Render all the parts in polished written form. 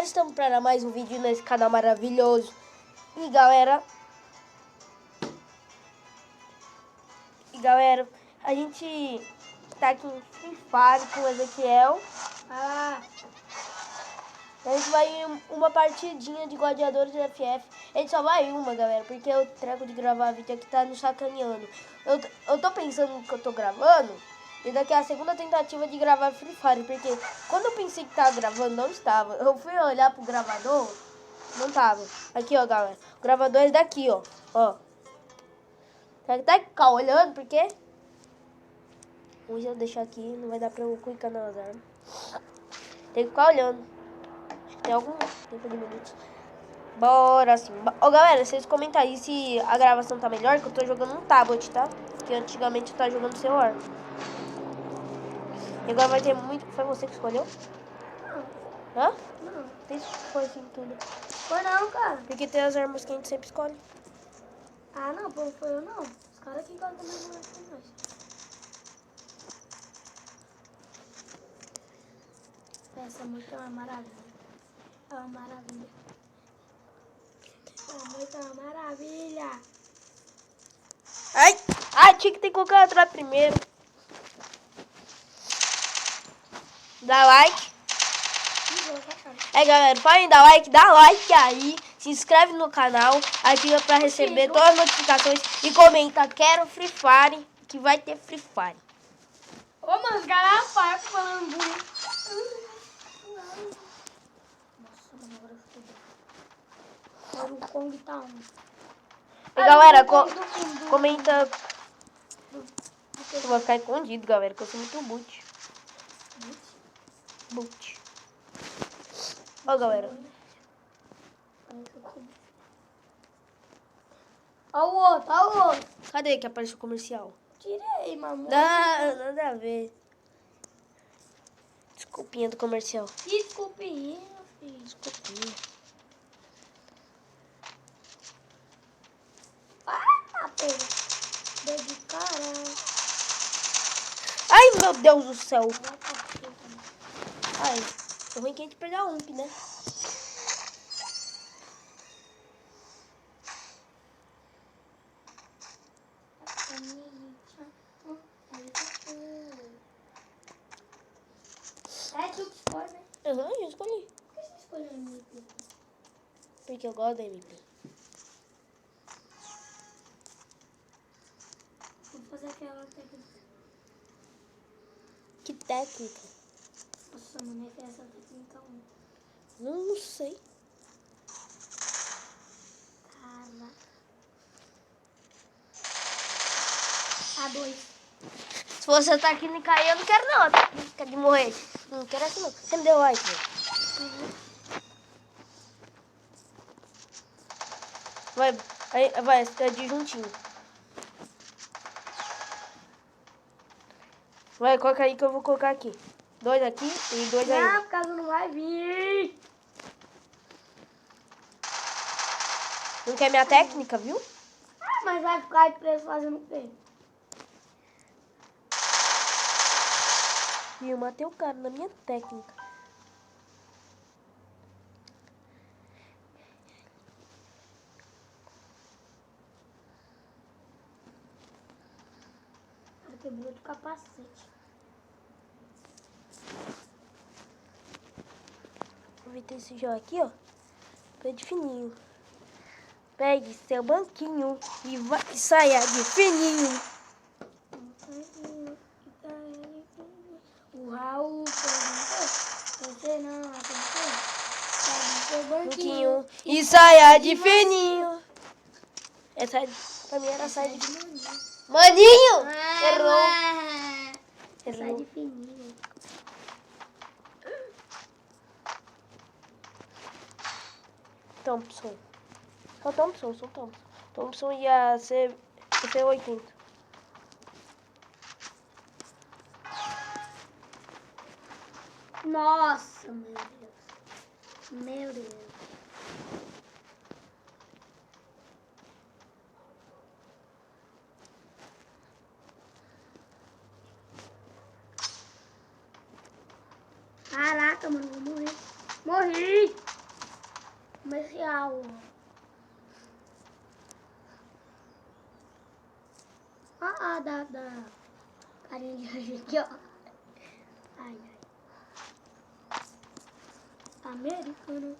galera, estamos para mais um vídeo nesse canal maravilhoso. E galera, a gente tá aqui em Free Fire com o Ezequiel. A gente vai em uma partidinha de gladiadores de FF. A gente só vai uma, galera, porque o treco de gravar vídeo aqui tá nos sacaneando. Eu tô pensando que eu tô gravando, e daqui a segunda tentativa de gravar Free Fire, porque quando eu pensei que tava gravando, não estava. Eu fui olhar pro gravador, não tava. Aqui, ó, galera. O gravador é daqui, ó. Ó. Tá que ficar olhando, porque hoje eu deixar aqui, não vai dar pra eu clicar nas armas. Tem que ficar olhando. Acho que tem algum tempo de minutos. Bora sim. Ó, galera, vocês comentam aí se a gravação tá melhor, que eu tô jogando no tablet, tá? Porque antigamente eu tava jogando no celular. E agora vai ter muito... Foi você que escolheu? Não. Hã? Não. Tem coisa assim tudo. Foi não, cara. Porque tem as armas que a gente sempre escolhe. Ah, não, pô, foi eu não. Os caras que gostam mais do que nós. Essa música é uma maravilha. É uma maravilha. Essa música é uma maravilha. Ai! Ai, tinha que ter colocado atrás primeiro. Dá like. Galera, podem dar like, dá like aí, se inscreve no canal, ativa pra receber todas as notificações e comenta, quero Free Fire, que vai ter Free Fire. Ô, mano, os caras falando bonito. Nossa, mano, agora eu fiquei doido. Agora o Kong tá um. E galera, comenta. Eu vou ficar escondido, galera, que eu sou muito boot. Boot. Ó, galera. Ó o outro, ó o outro. Cadê que apareceu o comercial? Tirei, mamãe. Nada a ver. Desculpinha do comercial. Desculpinha, filho. Desculpinha. Ah, pera. Dedo de cara. Ai, meu Deus do céu. Ai, é ruim que a gente perder a UMP, né? É tu que escolhe, né? Aham, eu escolhi. Por que você escolheu a MP? Porque eu gosto da MP. Vou fazer aquela técnica. Que técnica? Nossa, mano, é essa técnica 1. Não sei. Caraca. A2. Se você tá aqui e cair, eu não quero não. Tá? Quer de morrer. Não quero assim não. Você me deu like, velho. Vai, fica de juntinho. Vai, coloca aí que eu vou colocar aqui. 2 aqui e 2 aí. Não, por causa não vai vir. Não quer minha técnica, viu? Ah, mas vai ficar aí preso fazendo o quê? E eu matei o cara na minha técnica. Ela quebrou de capacete. Vou ver esse jogo aqui, ó. Pé fininho. Pegue seu banquinho e vai saia de fininho. O Raul perguntou, você não acertou? Sabe seu Banquinho e saia de fininho. Essa pra mim era saia de maninho. Errou. Sai de fininho. Thompson. Só Thompson. Thompson ia ser 80. Nossa, meu Deus. Meu Deus. Caraca, mano, vou morrer. Morri. Comercial. Da carinha de anjo aqui, ó. Ai, ai. Americanos.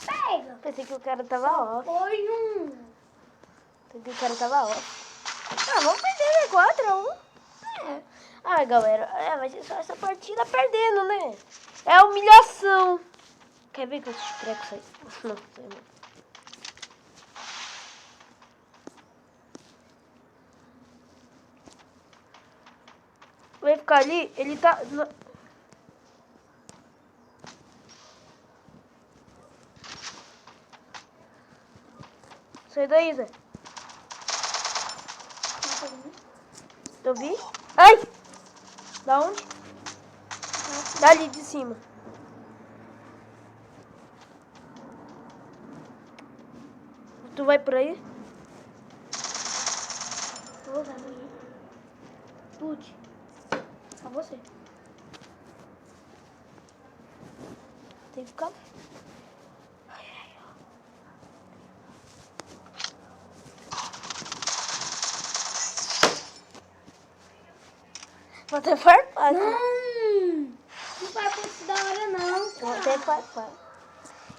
Pega. Pensei que o cara tava off. Foi um. Pensei que o cara tava off. Ah, vamos perder, né? 4-1. É. Ah, galera, vai ser só essa partida perdendo, né? É humilhação. Quer ver que eu treco isso aí? Não, sei não. Vai ficar ali, ele tá... Sai daí, Zé. Eu vi? Ai! Da onde? Dali de cima. Tu vai por aí? Vou usar aí. Tude. Só você. Tem que ficar... Vou ter farpado. Não vai por isso da hora não, Vou cara. ter farpado.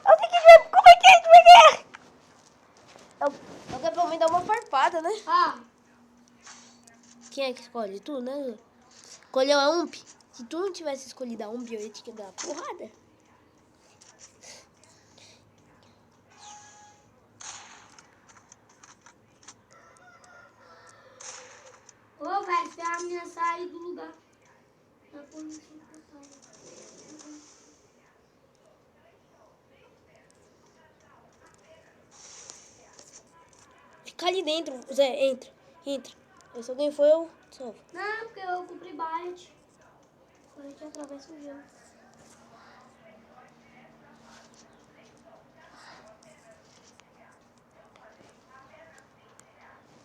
Eu tenho que ver como é que é, como é que é. Eu quero pelo menos dar uma farpada, né? Ah, Quem é que escolhe? Tu, né? Escolheu a UMP. Se tu não tivesse escolhido a UMP, eu ia te dar uma porrada. ô, velho, se a menina sair do lugar. Tá por isso que eu tava. Fica ali dentro, Zé, entra. Se alguém for, eu salvo. Não, porque eu cumpri bite. A gente atravessa o gelo.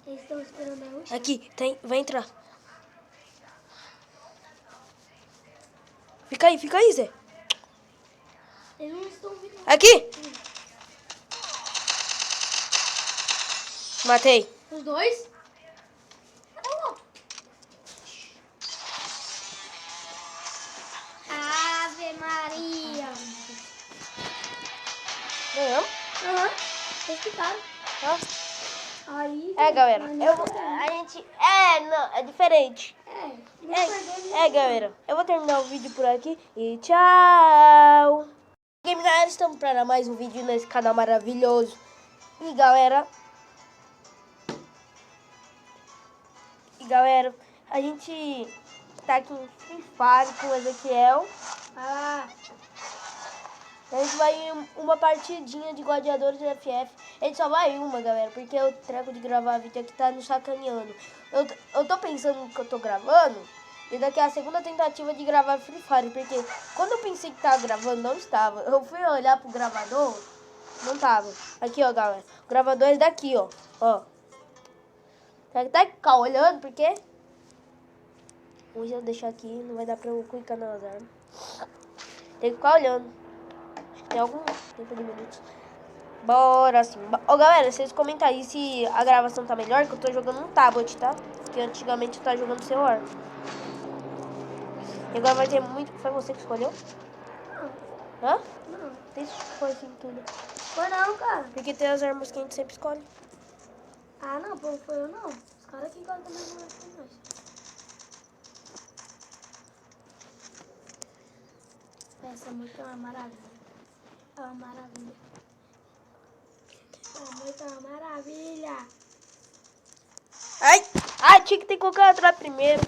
Eles estão esperando a última. Aqui, vai entrar. Fica aí, Zé. Eles não estão vindo. Aqui! Matei. Os dois? Cadê o outro? Ave Maria. Ganhamos? Aham. Eles ficaram. Ó. Aí. Galera, a a gente... não, é diferente. Galera, eu vou terminar o vídeo por aqui e tchau! Game galera, estamos para mais um vídeo nesse canal maravilhoso. E galera, a gente tá aqui em Free Fire com o Ezequiel. Ah, A gente vai em uma partidinha de gladiadores de FF. A gente só vai uma, galera, porque o treco de gravar vídeo aqui tá nos sacaneando. Eu tô pensando que eu tô gravando, e daqui a segunda tentativa de gravar Free Fire, porque quando eu pensei que tava gravando, não estava. Eu fui olhar pro gravador, não tava. Aqui, ó, galera. O gravador é daqui, ó. Tem que até ficar olhando, porque... Hoje eu deixar aqui, não vai dar pra eu clicar nas armas. Tem que ficar olhando. Tem algum tempo de minutos. Bora sim. Galera, vocês comentam aí se a gravação tá melhor, que eu tô jogando no tablet, tá? Porque antigamente eu tava jogando no celular. E agora vai ter muito... Foi você que escolheu? não. Hã? Não. Tem foi assim tudo. Foi não, cara. Porque tem as armas que a gente sempre escolhe. Ah, não, pô, foi eu não. Os caras que gostam mais do que nós. Essa música é uma maravilha. É uma maravilha. Essa música é uma maravilha. Ai, tinha que ter colocado atrás primeiro.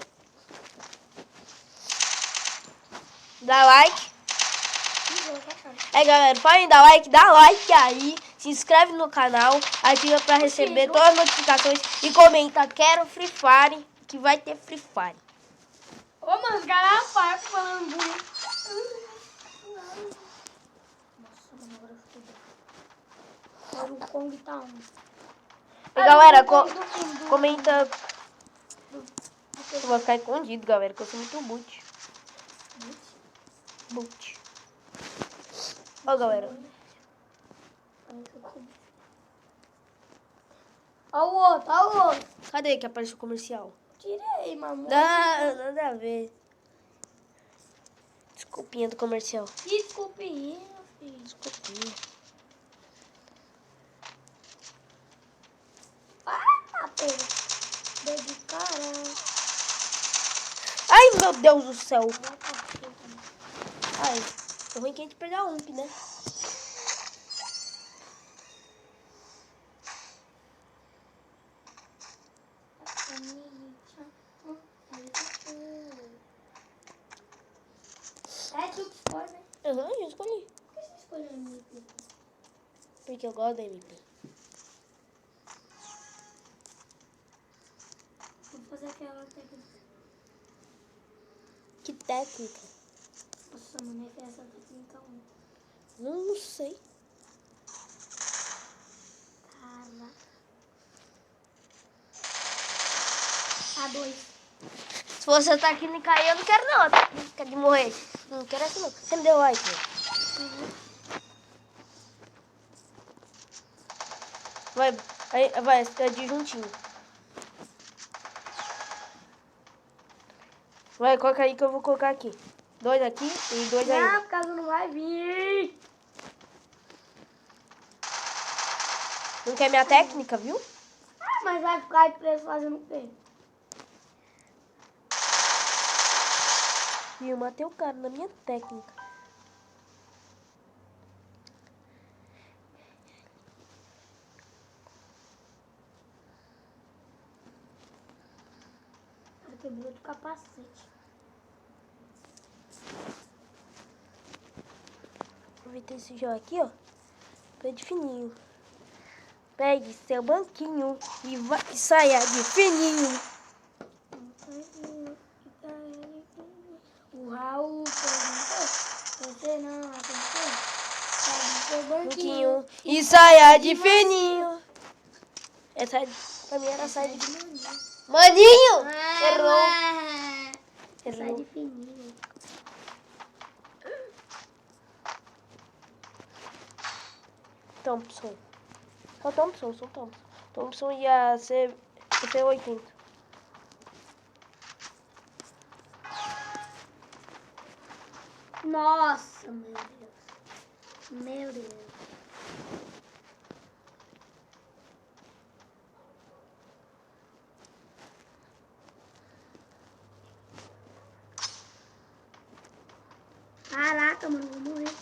Dá like. Galera, podem dar like, dá like aí. Se inscreve no canal, ativa pra receber todas as notificações e comenta, quero Free Fire, que vai ter Free Fire. Ô, mano, os caras farpam falando bonito. Nossa, mano, agora fudeu. Agora o Kong tá um. E galera, comenta Eu vou ficar escondido, galera, que eu sou muito boot. Boot. Ó, galera. Ó o outro, ó o outro. Cadê que apareceu o comercial? Tirei, mamãe. Nada a ver. Desculpinha do comercial. Desculpinha, filho. Desculpinha. Ah, Pedro. Deu de cara. Ai, meu Deus do céu. Ai, é ruim que a gente perdeu a UMP, né? É tu que escolhe, né? Aham, eu escolhi. Por que você escolheu a MP? Porque eu gosto da MP. Vou fazer aquela técnica. Que técnica? Nossa, mano, é essa técnica 1. Não sei. Cara. A2. Se você tá aqui me cair, eu não quero não. Tá? Quer de morrer. Não quero assim não. Você me deu like. Vai, fica de juntinho. Vai, coloca aí que eu vou colocar aqui. 2 aqui e 2 aí. Não, por causa não vai vir. Não quer minha técnica, viu? Ah, mas vai ficar aí preso fazendo o quê? E eu matei o cara na minha técnica. Ela quebrou de capacete. Vou ter esse jogo aqui, ó. Bem de fininho. Pegue seu banquinho e saia de fininho. O Raul perguntou, você não acertou? Pegue seu Banquinho e saia de fininho. Essa pra mim era saia de fininho. Maninho! Errou. Sai de fininho. Thompson. Só Thompson. Thompson ia ser 80. Nossa, meu Deus. Meu Deus. Caraca, mano, vou morrer.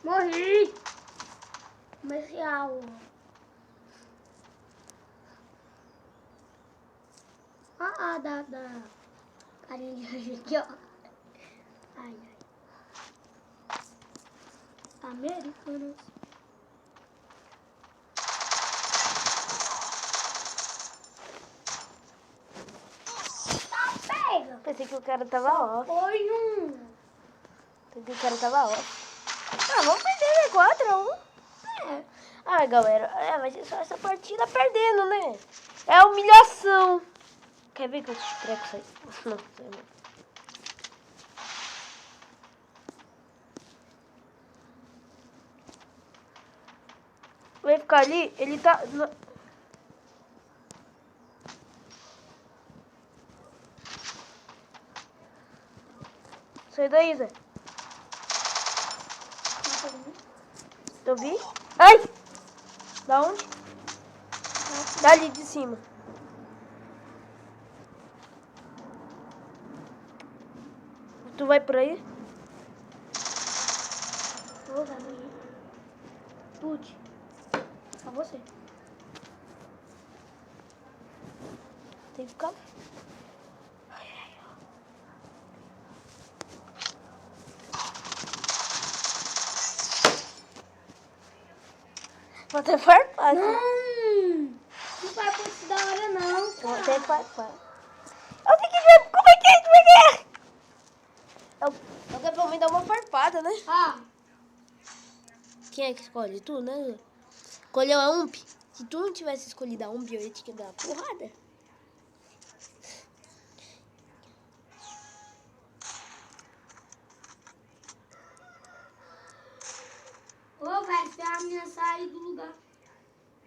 Morri! Comercial. Da carinha de hoje aqui, ó. Ai, ai. Americanos. Pega! Pensei que o cara tava off. Foi um. Pensei que o cara tava off. Ah, vamos perder, né? 4-1. É. Ah, galera, vai ser só essa partida perdendo, né? É humilhação. Quer ver que eu treco isso aí? Não, sei não. Vai ficar ali, ele tá... Sai daí, Zé. Eu vi? Ai! Da onde? Dali de cima. Tu vai por aí? Vou usar aí. Pute. Só você. Tem que ficar... Vou ter farpado. Não vai por isso da hora, não. Vou ter farpado. Eu tenho que ver como é que é, como é que é. Eu quero pelo menos dar uma farpada, né? Ah. Quem é que escolhe? Tu, né? Escolheu a UMP. Se tu não tivesse escolhido a UMP, eu ia te dar uma porrada. a menina sair do lugar.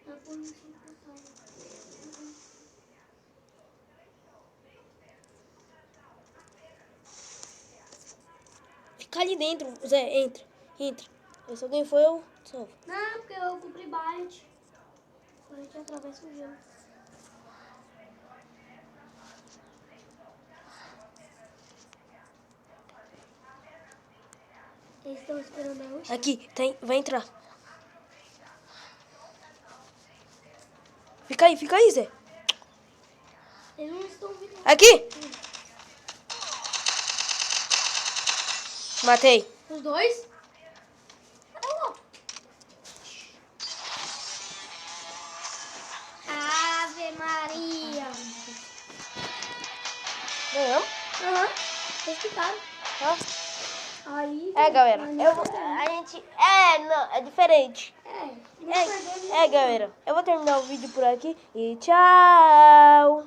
Tá pondo isso no portão. Fica ali dentro, Zé, entra. Se alguém for, eu salvo. Não, porque eu comprei bite. A gente atravessa o gelo. Eles estão esperando a última. Aqui, vai entrar. Fica aí, Zé. Eles não estão vindo. Aqui! Matei. Os dois? Ave Maria. Ganhamos? Aham. Eles ficaram. Aí. Galera. Aí A gente... não, é diferente. não perdeu, Galera. Eu vou terminar o vídeo por aqui e tchau!